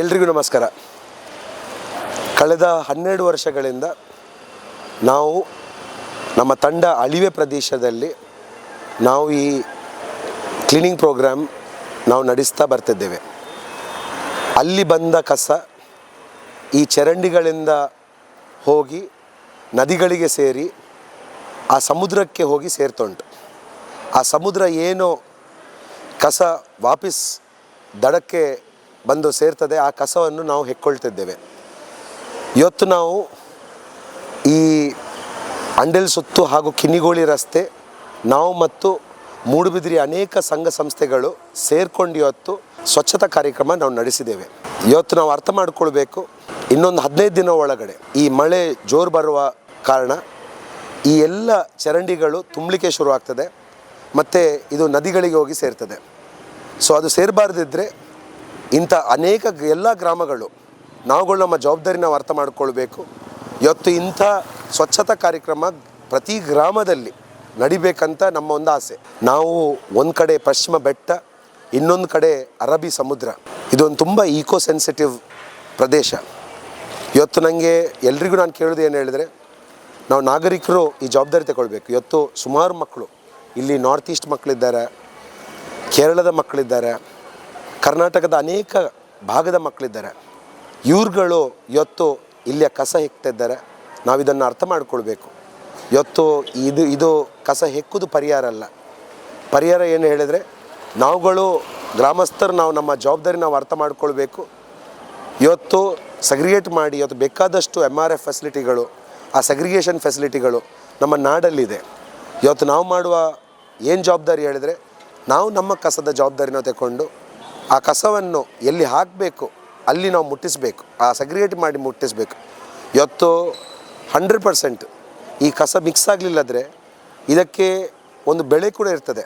ಎಲ್ರಿಗೂ ನಮಸ್ಕಾರ. ಕಳೆದ 12 ವರ್ಷಗಳಿಂದ ನಾವು ನಮ್ಮ ತಂಡ ಅಳಿವೆ ಪ್ರದೇಶದಲ್ಲಿ ನಾವು ಈ ಕ್ಲೀನಿಂಗ್ ಪ್ರೋಗ್ರಾಮ್ ನಾವು ನಡೆಸ್ತಾ ಬರ್ತಿದ್ದೇವೆ. ಅಲ್ಲಿ ಬಂದ ಕಸ ಈ ಚರಂಡಿಗಳಿಂದ ಹೋಗಿ ನದಿಗಳಿಗೆ ಸೇರಿ ಆ ಸಮುದ್ರಕ್ಕೆ ಹೋಗಿ ಸೇರ್ತುಂಟು. ಆ ಸಮುದ್ರ ಏನೋ ಕಸ ವಾಪಸ್ ದಡಕ್ಕೆ ಬಂದು ಸೇರ್ತದೆ, ಆ ಕಸವನ್ನು ನಾವು ಹೆಕ್ಕೊಳ್ತಿದ್ದೇವೆ. ಇವತ್ತು ನಾವು ಈ ಅಂಡೆಲ್ ಸುತ್ತು ಹಾಗೂ ಕಿನ್ನಿಗೋಳಿ ರಸ್ತೆ ನಾವು ಮತ್ತು ಮೂಡುಬಿದಿರೆ ಅನೇಕ ಸಂಘ ಸಂಸ್ಥೆಗಳು ಸೇರ್ಕೊಂಡು ಇವತ್ತು ಸ್ವಚ್ಛತಾ ಕಾರ್ಯಕ್ರಮ ನಾವು ನಡೆಸಿದ್ದೇವೆ. ಇವತ್ತು ನಾವು ಅರ್ಥ ಮಾಡಿಕೊಳ್ಬೇಕು, ಇನ್ನೊಂದು 15 ದಿನ ಒಳಗಡೆ ಈ ಮಳೆ ಜೋರು ಬರುವ ಕಾರಣ ಈ ಎಲ್ಲ ಚರಂಡಿಗಳು ತುಂಬಲಿಕ್ಕೆ ಶುರುವಾಗ್ತದೆ ಮತ್ತು ಇದು ನದಿಗಳಿಗೆ ಹೋಗಿ ಸೇರ್ತದೆ. ಸೊ ಅದು ಸೇರಬಾರ್ದಿದ್ರೆ ಇಂಥ ಅನೇಕ ಎಲ್ಲ ಗ್ರಾಮಗಳು ನಾವುಗಳು ನಮ್ಮ ಜವಾಬ್ದಾರಿ ನಾವು ಅರ್ಥ ಮಾಡಿಕೊಳ್ಬೇಕು. ಇವತ್ತು ಇಂಥ ಸ್ವಚ್ಛತಾ ಕಾರ್ಯಕ್ರಮ ಪ್ರತಿ ಗ್ರಾಮದಲ್ಲಿ ನಡಿಬೇಕಂತ ನಮ್ಮ ಒಂದು ಆಸೆ. ನಾವು ಒಂದು ಕಡೆ ಪಶ್ಚಿಮ ಬೆಟ್ಟ, ಇನ್ನೊಂದು ಕಡೆ ಅರಬ್ಬಿ ಸಮುದ್ರ, ಇದೊಂದು ತುಂಬ ಈಕೋ ಸೆನ್ಸಿಟಿವ್ ಪ್ರದೇಶ. ಇವತ್ತು ನನಗೆ ಎಲ್ರಿಗೂ ನಾನು ಕೇಳೋದು ಏನು ಹೇಳಿದರೆ, ನಾವು ನಾಗರಿಕರು ಈ ಜವಾಬ್ದಾರಿ ತಗೊಳ್ಬೇಕು. ಇವತ್ತು ಸುಮಾರು ಮಕ್ಕಳು ಇಲ್ಲಿ ನಾರ್ತ್ ಈಸ್ಟ್ ಮಕ್ಕಳಿದ್ದಾರೆ, ಕೇರಳದ ಮಕ್ಕಳಿದ್ದಾರೆ, ಕರ್ನಾಟಕದ ಅನೇಕ ಭಾಗದ ಮಕ್ಕಳಿದ್ದಾರೆ. ಇವ್ರುಗಳು ಇವತ್ತು ಇಲ್ಲಿಯ ಕಸ ಹೆಕ್ತಿದ್ದಾರೆ. ನಾವು ಇದನ್ನು ಅರ್ಥ ಮಾಡಿಕೊಳ್ಬೇಕು. ಇವತ್ತು ಇದು ಕಸ ಹೆಕ್ಕುವುದು ಪರಿಹಾರ ಅಲ್ಲ. ಪರಿಹಾರ ಏನು ಹೇಳಿದರೆ, ನಾವುಗಳು ಗ್ರಾಮಸ್ಥರು ನಾವು ನಮ್ಮ ಜವಾಬ್ದಾರಿ ನಾವು ಅರ್ಥ ಮಾಡಿಕೊಳ್ಬೇಕು. ಇವತ್ತು ಸಗ್ರಿಗೇಟ್ ಮಾಡಿ ಇವತ್ತು ಬೇಕಾದಷ್ಟು MRF ಫೆಸಿಲಿಟಿಗಳು, ಆ ಸಗ್ರಿಗೇಷನ್ ಫೆಸಿಲಿಟಿಗಳು ನಮ್ಮ ನಾಡಲ್ಲಿದೆ. ಇವತ್ತು ನಾವು ಮಾಡುವ ಏನು ಜವಾಬ್ದಾರಿ ಹೇಳಿದರೆ, ನಾವು ನಮ್ಮ ಕಸದ ಜವಾಬ್ದಾರಿನ ತಗೊಂಡು ಆ ಕಸವನ್ನು ಎಲ್ಲಿ ಹಾಕಬೇಕು ಅಲ್ಲಿ ನಾವು ಮುಟ್ಟಿಸಬೇಕು, ಆ ಸಗ್ರಿಗೇಟ್ ಮಾಡಿ ಮುಟ್ಟಿಸಬೇಕು. ಇವತ್ತು 100% ಈ ಕಸ ಮಿಕ್ಸ್ ಆಗಲಿಲ್ಲದ್ರೆ ಇದಕ್ಕೆ ಒಂದು ಬೆಳೆ ಕೂಡ ಇರ್ತದೆ.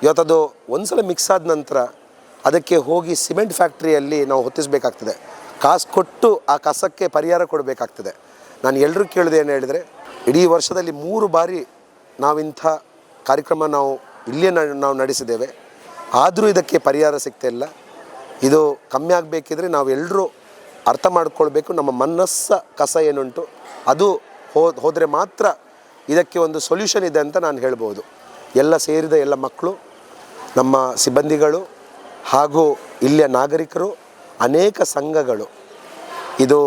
ಇವತ್ತದು ಒಂದು ಸಲ ಮಿಕ್ಸ್ ಆದ ನಂತರ ಅದಕ್ಕೆ ಹೋಗಿ ಸಿಮೆಂಟ್ ಫ್ಯಾಕ್ಟ್ರಿಯಲ್ಲಿ ನಾವು ಹೊತ್ತಿಸಬೇಕಾಗ್ತದೆ. ಕಾಸು ಕೊಟ್ಟು ಆ ಕಸಕ್ಕೆ ಪರಿಹಾರ ಕೊಡಬೇಕಾಗ್ತದೆ. ನಾನು ಎಲ್ಲರೂ ಕೇಳೋದು ಏನು ಹೇಳಿದರೆ, ಇಡೀ ವರ್ಷದಲ್ಲಿ 3 ಬಾರಿ ನಾವಿಂಥ ಕಾರ್ಯಕ್ರಮ ನಾವು ಇಲ್ಲೇ ನಾವು ನಡೆಸಿದ್ದೇವೆ. ಆದರೂ ಇದಕ್ಕೆ ಪರಿಹಾರ ಸಿಗ್ತಾಯಿಲ್ಲ. ಇದು ಕಮ್ಮಿ ಆಗಬೇಕಿದ್ರೆ ನಾವೆಲ್ಲರೂ ಅರ್ಥ ಮಾಡ್ಕೊಳ್ಬೇಕು. ನಮ್ಮ ಮನಸ್ಸ ಕಸ ಏನುಂಟು ಅದು ಹೋದರೆ ಮಾತ್ರ ಇದಕ್ಕೆ ಒಂದು ಸೊಲ್ಯೂಷನ್ ಇದೆ ಅಂತ ನಾನು ಹೇಳ್ಬೋದು. ಎಲ್ಲ ಸೇರಿದ ಎಲ್ಲ ಮಕ್ಕಳು, ನಮ್ಮ ಸಿಬ್ಬಂದಿಗಳು ಹಾಗೂ ಇಲ್ಲಿಯ ನಾಗರಿಕರು, ಅನೇಕ ಸಂಘಗಳು, ಇದು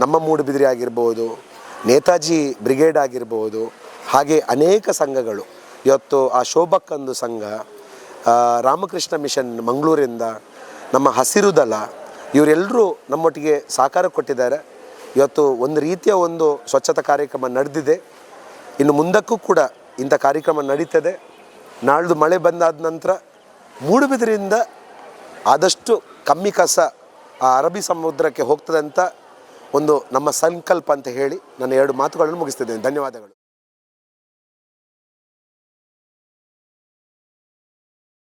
ನಮ್ಮ ಮೂಡುಬಿದಿರೆ ಆಗಿರ್ಬೋದು, ನೇತಾಜಿ ಬ್ರಿಗೇಡ್ ಆಗಿರ್ಬೋದು, ಹಾಗೆ ಅನೇಕ ಸಂಘಗಳು. ಇವತ್ತು ಆ ಶೋಭಕ್ಕಂದು ಸಂಘ, ರಾಮಕೃಷ್ಣ ಮಿಷನ್ ಮಂಗಳೂರಿಂದ, ನಮ್ಮ ಹಸಿರು ದಳ, ಇವರೆಲ್ಲರೂ ನಮ್ಮೊಟ್ಟಿಗೆ ಸಹಕಾರ ಕೊಟ್ಟಿದ್ದಾರೆ. ಇವತ್ತು ಒಂದು ರೀತಿಯ ಒಂದು ಸ್ವಚ್ಛತಾ ಕಾರ್ಯಕ್ರಮ ನಡೆದಿದೆ. ಇನ್ನು ಮುಂದಕ್ಕೂ ಕೂಡ ಇಂಥ ಕಾರ್ಯಕ್ರಮ ನಡೀತದೆ. ನಾಳ್ದು ಮಳೆ ಬಂದಾದ ನಂತರ ಮೂಡುಬಿದಿರೆಯಿಂದ ಆದಷ್ಟು ಕಮ್ಮಿ ಕಸ ಆ ಅರಬ್ಬಿ ಸಮುದ್ರಕ್ಕೆ ಹೋಗ್ತದೆ ಅಂತ ಒಂದು ನಮ್ಮ ಸಂಕಲ್ಪ ಅಂತ ಹೇಳಿ ನನ್ನ 2 ಮಾತುಗಳನ್ನು ಮುಗಿಸ್ತಿದ್ದೇನೆ. ಧನ್ಯವಾದಗಳು.